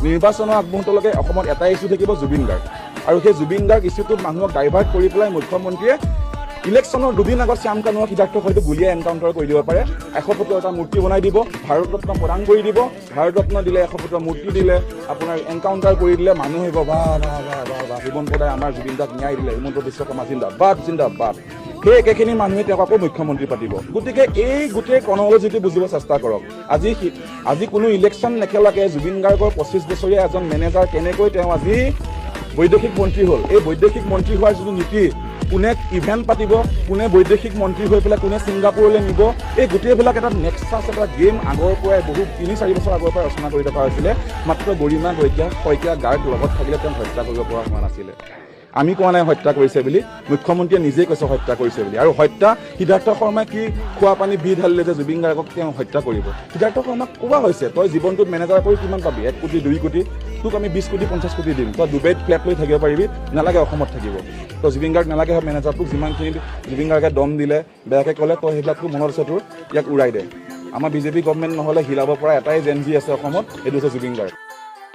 নিৰ্বাচনৰ আগমুহূৰ্তলৈকে অসমত এটাই ইছ্যু থাকিব জুবিন গাৰ্গ আৰু সেই জুবিন গাৰ্গ ইছ্যুটোত মানুহক ডাইভাৰ্ট কৰি পেলাই মুখ্যমন্ত্ৰীয়ে ইলেকশ্যনৰ দুদিন আগত শ্যাম কানুৰ সিদ্ধাৰ্থক হয়তো গুলীয়াই এনকাউণ্টাৰ কৰি দিব পাৰে 100 ফুটৰ এটা মূৰ্তি বনাই দিব ভাৰতৰত্ন প্ৰদান কৰি দিব ভাৰতৰত্ন দিলে 100 ফুটৰ মূৰ্তি দিলে আপোনাৰ এনকাউণ্টাৰ কৰি দিলে মানুহ আহিব বাহ হিমন্ত দাই আমাৰ জুবিন দাক ন্যায় দিলে হিমন্ত বিশ্ব শৰ্মা জিন্দাবাদ সেই একেখিনি মানুহে তেওঁক আকৌ মুখ্যমন্ত্ৰী পাতিব গতিকে এই গোটেই ক্ৰনলজিটো বুজিব চেষ্টা কৰক আজি কোনো ইলেকশ্যন নেখেলাকে জুবিন গাৰ্গৰ 25 বছৰীয়া এজন মেনেজাৰ কেনেকৈ তেওঁ আজি বৈদেশিক মন্ত্ৰী হ'ল এই বৈদেশিক মন্ত্ৰী হোৱাৰ যিটো নীতি কোনে ইভেণ্ট পাতিব কোনে বৈদেশিক মন্ত্ৰী হৈ পেলাই কোনে ছিংগাপুৰলৈ নিব এই গোটেইবিলাক এটা নেক্সাছ এটা গেম আগৰ পৰাই বহু 3-4 বছৰ আগৰ পৰাই ৰচনা কৰি থকা হৈছিলে মাত্ৰ গৰিমা শইকীয়া গাৰ্গ লগত থাকিলে তেওঁ হত্যা কৰিব পৰা হোৱা নাছিলে আমি কোৱা নাই হত্যা কৰিছে বুলি মুখ্যমন্ত্ৰীয়ে নিজেই কৈছে হত্যা কৰিছে বুলি আৰু হত্যা সিদ্ধাৰ্থ শৰ্মাই কি খোৱা পানী বি ঢালিলে যে জুবিন গাৰ্গক তেওঁ হত্যা কৰিব সিদ্ধাৰ্থ শৰ্মাক কোৱা হৈছে তই জীৱনটোত মেনেজাৰ কৰি কিমান পাবি 1 কোটি 2 কোটি তোক আমি 20 কোটি 50 কোটি দিম তই ডুবাইত ফ্লেট লৈ থাকিব পাৰিবি নালাগে অসমত থাকিব তই জুবিন গাৰ্গ নালাগে মেনেজাৰ তোক যিমানখিনি জুবিন গাৰ্গে দম দিলে বেয়াকৈ ক'লে তই সেইবিলাকতো মনত আছে তোৰ ইয়াক উৰাই দে আমাৰ বিজেপি গভৰ্ণমেণ্ট নহ'লে হিলাব পৰা এটাই জেন জি আছে অসমত এইটো হৈছে জুবিন গাৰ্গ